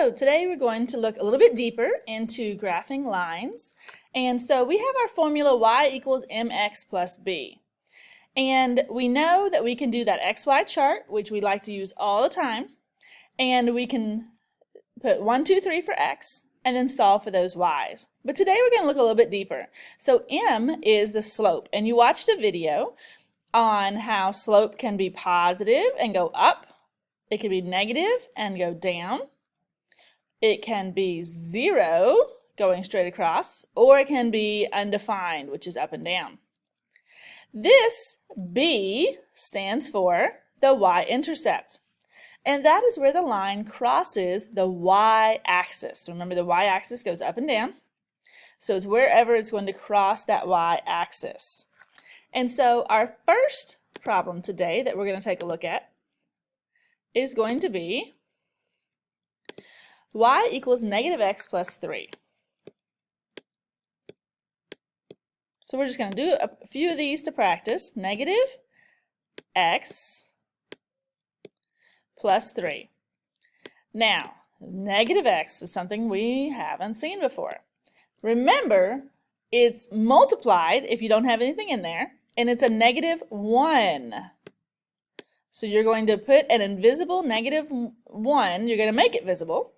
So today we're going to look a little bit deeper into graphing lines. And so we have our formula y equals mx plus b. And we know that we can do that xy chart, which we like to use all the time. And we can put 1, 2, 3 for x and then solve for those y's. But today we're going to look a little bit deeper. So m is the slope. And you watched a video on how slope can be positive and go up. It can be negative and go down. It can be 0 going straight across, or it can be undefined, which is up and down. This B stands for the y-intercept, and that is where the line crosses the y-axis. Remember, the y-axis goes up and down, so it's wherever it's going to cross that y-axis. And so our first problem today that we're going to take a look at is going to be y equals negative x plus 3. So we're just going to do a few of these to practice. Negative x plus 3. Now, negative x is something we haven't seen before. Remember, it's multiplied if you don't have anything in there, and it's a negative 1. So you're going to put an invisible negative 1, you're going to make it visible,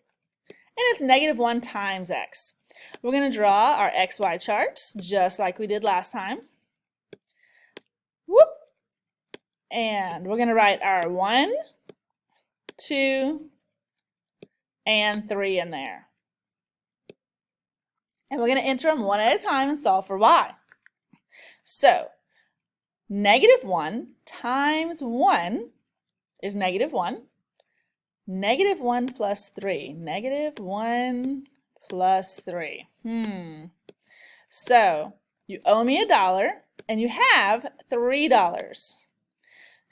and it's negative 1 times x. We're going to draw our xy charts just like we did last time. Whoop! And we're going to write our 1, 2, and 3 in there. And we're going to enter them one at a time and solve for y. So, negative 1 times 1 is negative 1. Negative 1 plus 3. Negative 1 plus 3. So, you owe me $1 and you have $3.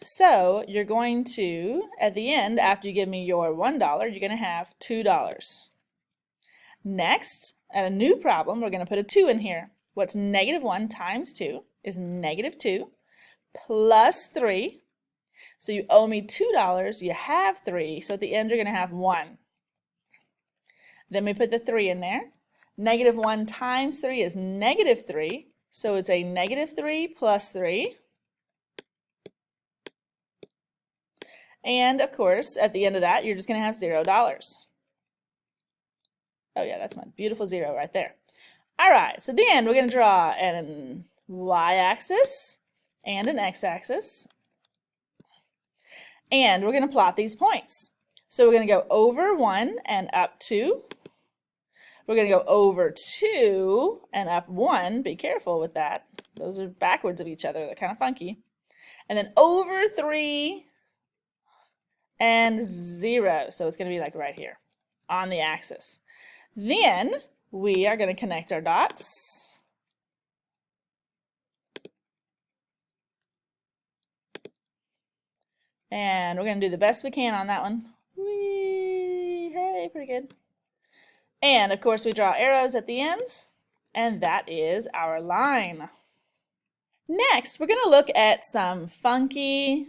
So, you're going to, at the end, after you give me your $1, you're going to have $2. Next, at a new problem, we're going to put a 2 in here. What's negative 1 times 2 is negative 2 plus 3. So you owe me $2, you have 3, so at the end you're going to have 1. Then we put the 3 in there. Negative 1 times 3 is negative 3, so it's a negative 3 plus 3. And of course, at the end of that, you're just going to have $0. Oh yeah, that's my beautiful 0 right there. All right, so at the end we're going to draw an y-axis and an x-axis. And we're going to plot these points. So we're going to go over 1 and up 2. We're going to go over 2 and up 1. Be careful with that. Those are backwards of each other. They're kind of funky. And then over 3 and 0. So it's going to be like right here on the axis. Then we are going to connect our dots. And we're going to do the best we can on that one. Whee! Hey, pretty good. And of course we draw arrows at the ends, and that is our line. Next, we're going to look at some funky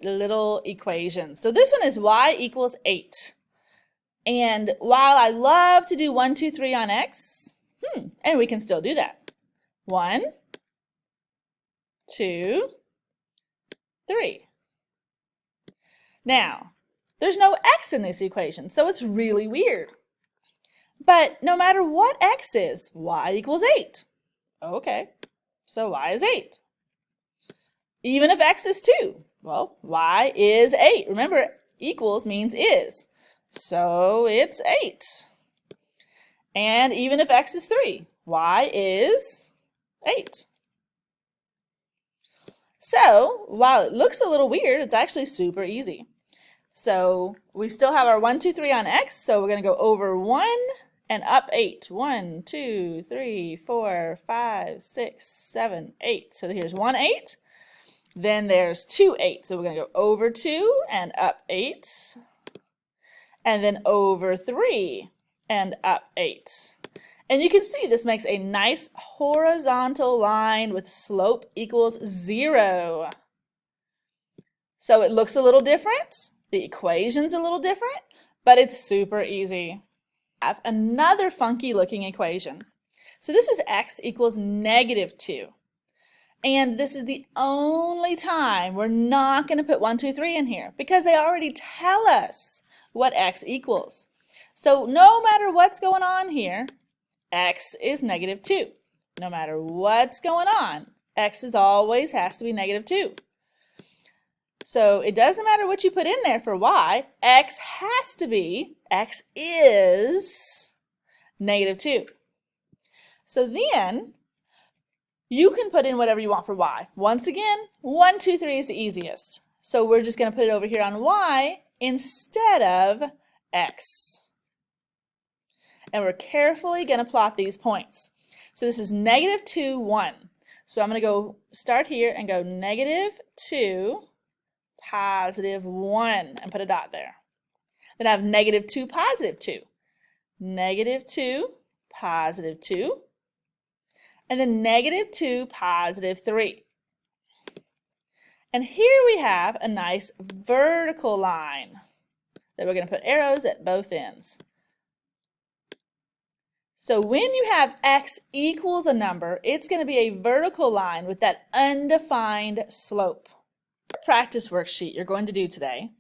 little equations. So this one is y equals 8. And while I love to do 1, 2, 3 on x, and we can still do that. 1, 2, 3. Now, there's no x in this equation, so it's really weird. But no matter what x is, y equals 8. Okay, so y is 8. Even if x is 2, well, y is 8. Remember, equals means is. So it's 8. And even if x is 3, y is 8. So, while it looks a little weird, it's actually super easy. So, we still have our 1, 2, 3 on x, so we're going to go over 1 and up 8. 1, 2, 3, 4, 5, 6, 7, 8. So here's 1, 8. Then there's 2, 8. So we're going to go over 2 and up 8. And then over 3 and up 8. And you can see this makes a nice horizontal line with slope equals 0. So it looks a little different. The equation's a little different, but it's super easy. I have another funky looking equation. So this is x equals -2. And this is the only time we're not going to put 1, 2, 3 in here because they already tell us what x equals. So no matter what's going on here, x is -2. No matter what's going on, x is always has to be -2. So it doesn't matter what you put in there for y, x has to be, x is -2. So then you can put in whatever you want for y. Once again, 1, 2, 3 is the easiest. So we're just going to put it over here on y instead of x. And we're carefully going to plot these points. So this is -2, 1. So I'm going to go start here and go -2, +1 and put a dot there. Then I have -2, +2. -2, +2. And then -2, +3. And here we have a nice vertical line that we're going to put arrows at both ends. So when you have x equals a number, it's going to be a vertical line with that undefined slope. Practice worksheet you're going to do today.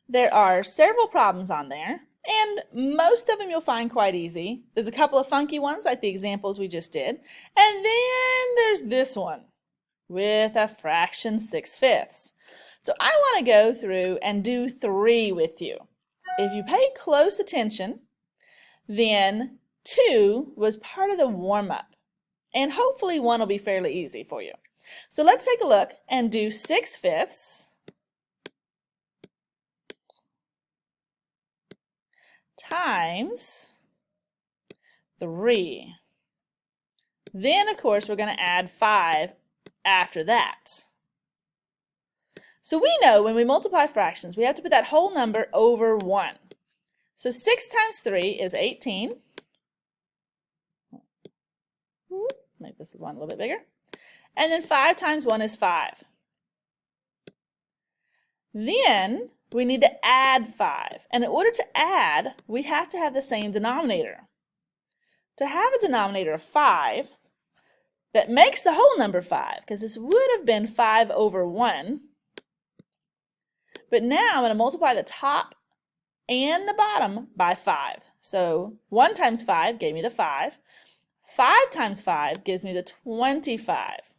There are several problems on there, and most of them you'll find quite easy. There's a couple of funky ones like the examples we just did, and then there's this one with a fraction 6/5. So I want to go through and do 3 with you. If you pay close attention, then 2 was part of the warm-up, and hopefully 1 will be fairly easy for you. So let's take a look and do 6/5 times 3. Then, of course, we're going to add 5 after that. So we know when we multiply fractions, we have to put that whole number over 1. So 6 times 3 is 18. Make this one a little bit bigger. And then 5 times 1 is 5. Then we need to add 5. And in order to add, we have to have the same denominator. To have a denominator of 5 that makes the whole number 5, because this would have been 5 over 1. But now I'm going to multiply the top and the bottom by 5. So 1 times 5 gave me the 5. 5 times 5 gives me the 25.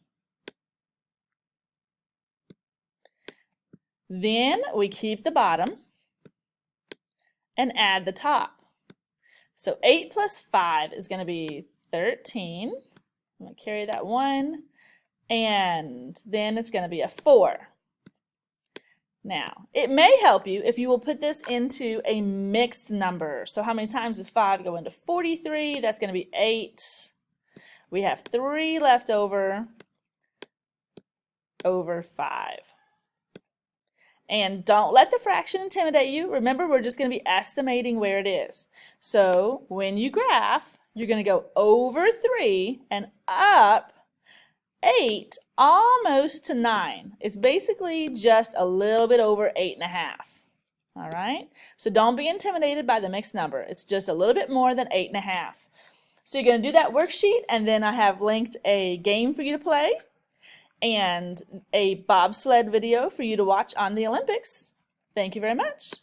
Then we keep the bottom and add the top. So 8 plus 5 is going to be 13. I'm going to carry that 1, and then it's going to be a 4. Now, it may help you if you will put this into a mixed number. So how many times does 5 go into 43? That's going to be 8. We have 3 left over 5. And don't let the fraction intimidate you. Remember, we're just going to be estimating where it is. So when you graph, you're going to go over 3 and up 8 almost to 9. It's basically just a little bit over 8.5. All right? So don't be intimidated by the mixed number. It's just a little bit more than 8.5. So you're going to do that worksheet, and then I have linked a game for you to play and a bobsled video for you to watch on the Olympics. Thank you very much.